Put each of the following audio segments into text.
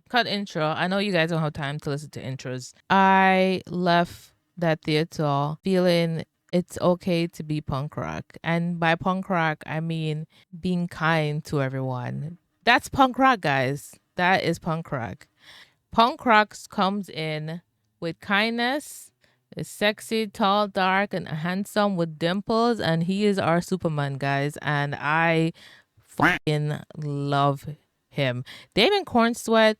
cut intro. I know you guys don't have time to listen to intros. I left that theater feeling it's okay to be punk rock. And by punk rock, I mean being kind to everyone. That's punk rock, guys. That is punk rock. Punk rock comes in with kindness, is sexy, tall, dark, and handsome with dimples, and he is our Superman, guys. And I fucking love him. David Cornsweat,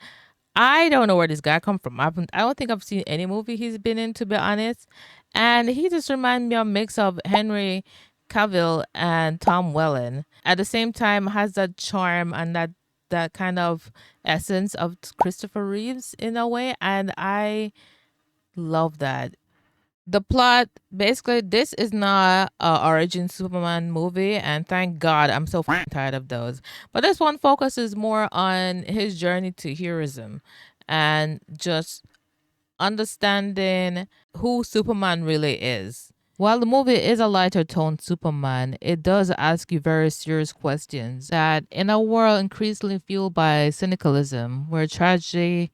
I don't know where this guy come from. I don't think I've seen any movie he's been in, to be honest. And he just reminds me of a mix of Henry Cavill and Tom Welling. At the same time, has that charm and that kind of essence of Christopher Reeves in a way, and I love that. The plot, basically, this is not a origin Superman movie, and thank God I'm so tired of those. But this one focuses more on his journey to heroism and just understanding who Superman really is. While the movie is a lighter toned Superman, it does ask you very serious questions that in a world increasingly fueled by cynicalism, where tragedy,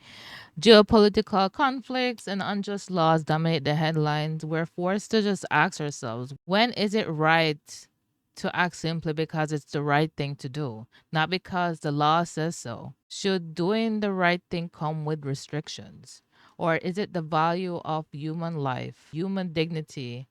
geopolitical conflicts, and unjust laws dominate the headlines, we're forced to just ask ourselves, when is it right to act simply because it's the right thing to do, not because the law says so? Should doing the right thing come with restrictions? Or is it the value of human life, human dignity,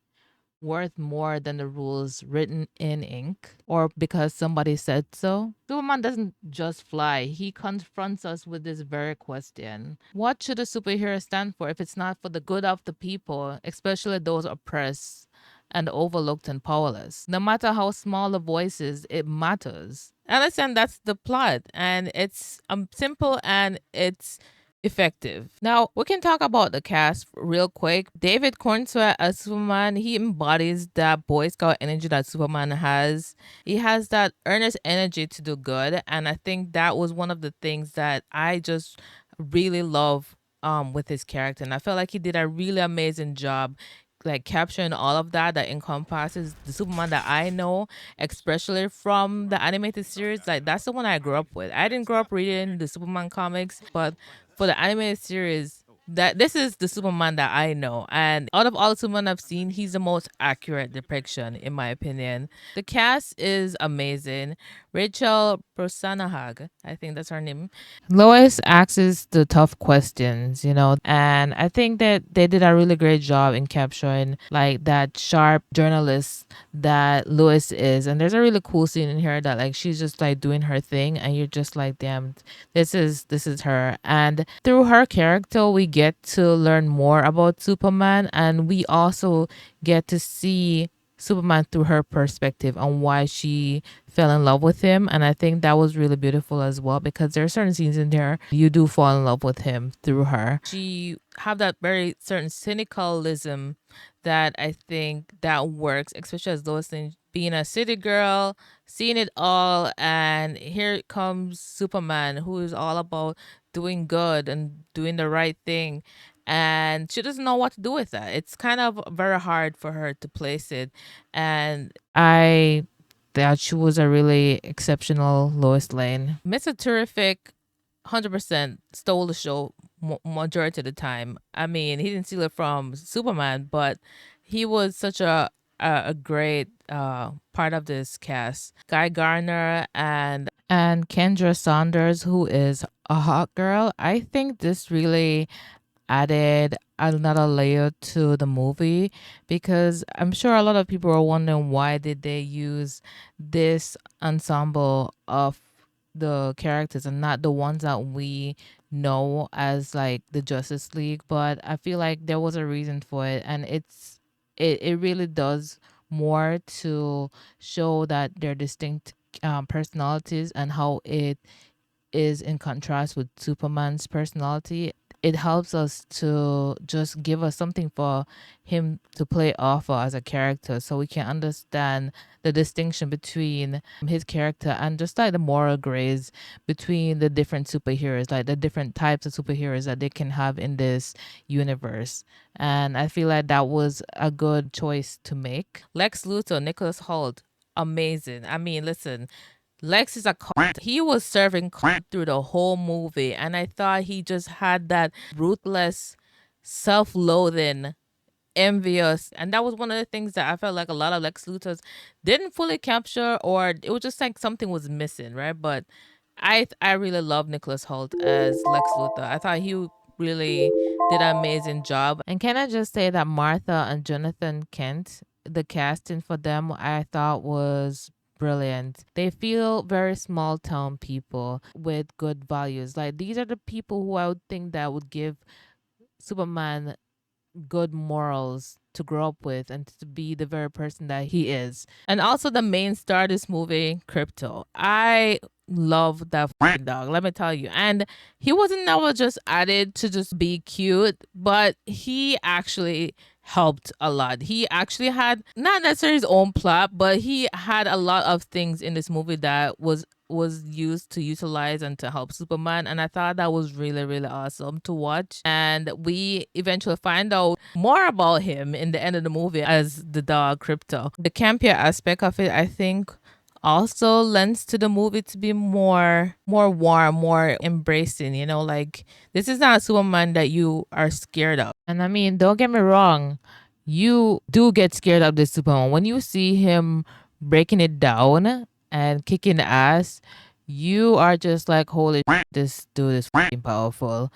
worth more than the rules written in ink or because somebody said so? Superman doesn't just fly, he confronts us with this very question. What should a superhero stand for if it's not for the good of the people, especially those oppressed and overlooked and powerless? No matter how small the voices, it matters. I understand that's the plot, and it's simple and it's effective. Now, we can talk about the cast real quick. David Cornsweet as Superman, he embodies that Boy Scout energy that Superman has. He has that earnest energy to do good, and I think that was one of the things that I just really love with his character, and I felt like he did a really amazing job like capturing all of that encompasses the Superman that I know, especially from the animated series. Like that's the one I grew up with. I didn't grow up reading the Superman comics, but for the animated series, that this is the Superman that I know. And out of all the Superman I've seen, he's the most accurate depiction, in my opinion. The cast is amazing. Rachel Brosnahan, I think that's her name. Lois asks the tough questions, and I think that they did a really great job in capturing like that sharp journalist that Lois is. And there's a really cool scene in here that like she's just like doing her thing, and you're just like, damn, this is her. And through her character, we get to learn more about Superman, and we also get to see Superman through her perspective on why she fell in love with him. And I think that was really beautiful as well, because there are certain scenes in there you do fall in love with him through her. She have that very certain cynicalism that I think that works, especially as those things being a city girl, seeing it all, and here comes Superman, who is all about doing good and doing the right thing, and she doesn't know what to do with that. It's kind of very hard for her to place it, and I that she was a really exceptional Lois Lane. Mr. Terrific 100% stole the show majority of the time. I mean, he didn't steal it from Superman, but he was such a great part of this cast. Guy Garner and Kendra Saunders, who is a hot girl. I think this really added another layer to the movie, because I'm sure a lot of people are wondering why did they use this ensemble of the characters and not the ones that we know as like the Justice League. But I feel like there was a reason for it, and it really does more to show that they're distinct personalities, and how it is in contrast with Superman's personality. It helps us to just give us something for him to play off of as a character, so we can understand the distinction between his character and just like the moral grays between the different superheroes, like the different types of superheroes that they can have in this universe. And I feel like that was a good choice to make. Lex Luthor, Nicholas Holt, amazing. I mean, listen, Lex is a cult. He was serving cult through the whole movie, and I thought he just had that ruthless, self-loathing, envious, and that was one of the things that I felt like a lot of Lex Luthor's didn't fully capture, or it was just like something was missing, right? But I really love Nicholas Hoult as Lex Luthor. I thought he really did an amazing job. And can I just say that Martha and Jonathan Kent, the casting for them, I thought was brilliant. They feel very small town people with good values. Like these are the people who I would think that would give Superman good morals to grow up with and to be the very person that he is. And also the main star of this movie, Crypto. I love that dog, let me tell you. And he wasn't never just added to just be cute, but he actually helped a lot. He actually had not necessarily his own plot, but he had a lot of things in this movie that was used to utilize and to help Superman. And I thought that was really, really awesome to watch. And we eventually find out more about him in the end of the movie as the dog Crypto. The campier aspect of it, I think, also lends to the movie to be more warm, more embracing, like this is not a Superman that you are scared of. And I mean, don't get me wrong, you do get scared of this Superman. When you see him breaking it down and kicking ass, you are just like, holy shit, this dude is fucking powerful.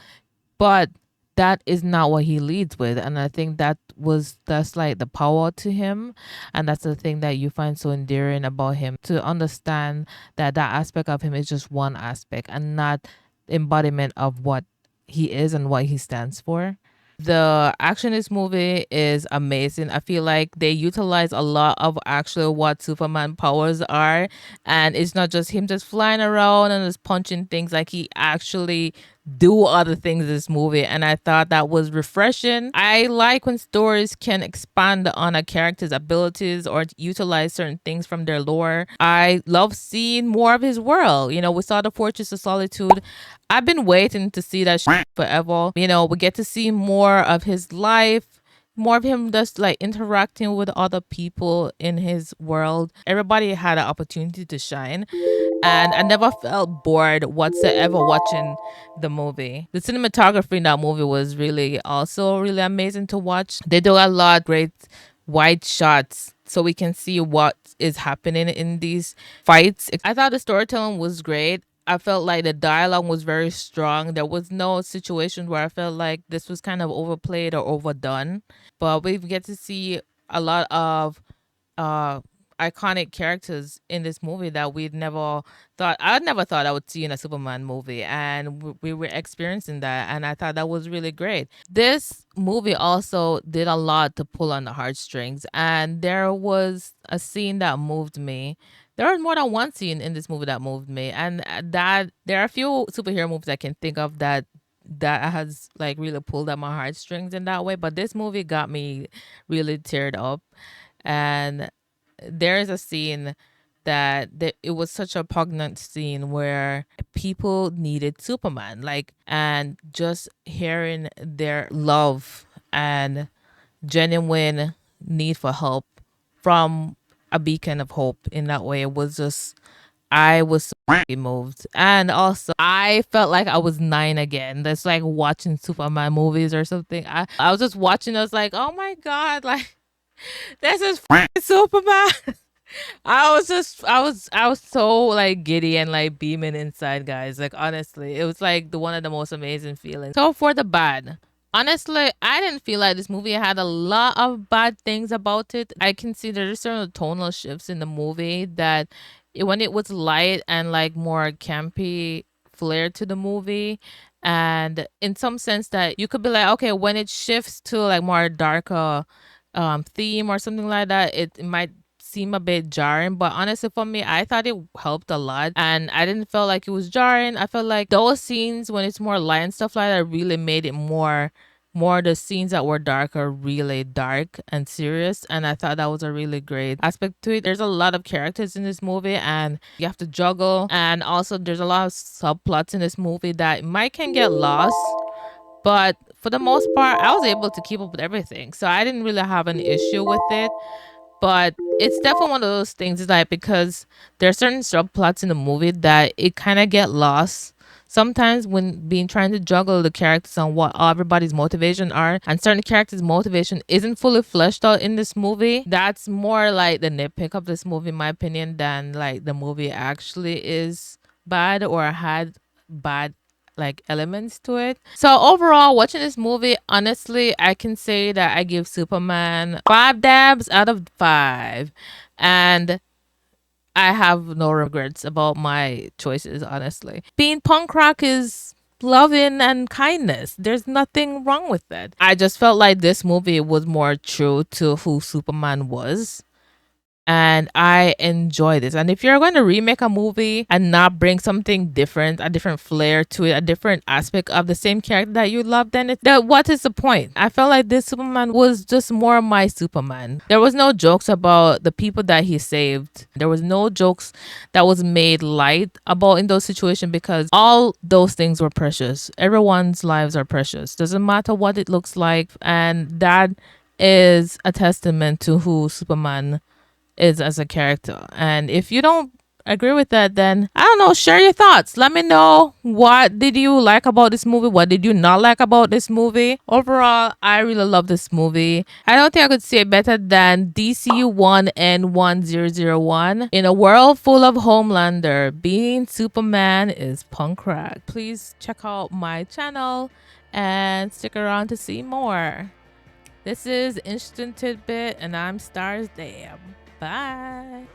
But that is not what he leads with. And I think that's like the power to him. And that's the thing that you find so endearing about him, to understand that that aspect of him is just one aspect and not embodiment of what he is and what he stands for. The action in this movie is amazing. I feel like they utilize a lot of actually what Superman powers are. And it's not just him just flying around and just punching things. Like he actually do other things in this movie. And I thought that was refreshing. I like when stories can expand on a character's abilities or utilize certain things from their lore. I love seeing more of his world. We saw the Fortress of Solitude. I've been waiting to see that forever. We get to see more of his life, more of him just like interacting with other people in his world. Everybody had an opportunity to shine, and I never felt bored whatsoever watching the movie. The cinematography in that movie was really also really amazing to watch. They do a lot of great wide shots so we can see what is happening in these fights. I thought the storytelling was great. I felt like the dialogue was very strong. There was no situation where I felt like this was kind of overplayed or overdone. But we get to see a lot of uh iconic characters in this movie that I never thought I would see in a Superman movie, and we were experiencing that, and I thought that was really great. This movie also did a lot to pull on the heartstrings, and there was a scene that moved me. There was more than one scene in this movie that moved me, and that there are a few superhero movies I can think of that has like really pulled at my heartstrings in that way, but this movie got me really teared up. And there is a scene that it was such a poignant scene where people needed Superman, like, and just hearing their love and genuine need for help from a beacon of hope in that way was just, I was so moved. And also I felt like I was 9 again. That's like watching Superman movies or something. I was just watching, I was like, oh my god, like this is Superman. I was so like giddy and like beaming inside, guys. Like honestly, it was like the one of the most amazing feelings. So for the bad, honestly, I didn't feel like this movie had a lot of bad things about it. I can see there's certain tonal shifts in the movie that when it was light and like more campy flair to the movie, and in some sense that you could be like, okay, when it shifts to like more darker theme or something like that, it might seem a bit jarring. But honestly, for me, I thought it helped a lot, and I didn't feel like it was jarring. I felt like those scenes when it's more light and stuff like that really made it more the scenes that were dark are really dark and serious, and I thought that was a really great aspect to it. There's a lot of characters in this movie and you have to juggle, and also there's a lot of subplots in this movie that might can get lost, but for the most part I was able to keep up with everything, so I didn't really have an issue with it. But it's definitely one of those things, is like, because there are certain subplots in the movie that it kind of get lost sometimes when being trying to juggle the characters on what everybody's motivation are, and certain characters motivation isn't fully fleshed out in this movie. That's more like the nitpick of this movie in my opinion, than like the movie actually is bad or had bad like elements to it. So overall, watching this movie, honestly, I can say that I give Superman 5 dabs out of 5. And I have no regrets about my choices, honestly. Being punk rock is loving and kindness. There's nothing wrong with it. I just felt like this movie was more true to who Superman was, and I enjoy this. And if you're going to remake a movie and not bring something different, a different flair to it, a different aspect of the same character that you love, then what is the point? I felt like this Superman was just more my Superman. There was no jokes about the people that he saved. There was no jokes that was made light about in those situations, because all those things were precious. Everyone's lives are precious. Doesn't matter what it looks like, and that is a testament to who Superman is as a character. And if you don't agree with that, then I don't know, share your thoughts. Let me know, what did you like about this movie? What did you not like about this movie? Overall, I really love this movie. I don't think I could say it better than DC-1 and 1001. In a world full of Homelander, being Superman is punk rock. Please check out my channel and stick around to see more. This is Instant Tidbit, and I'm Stars Dam. Bye.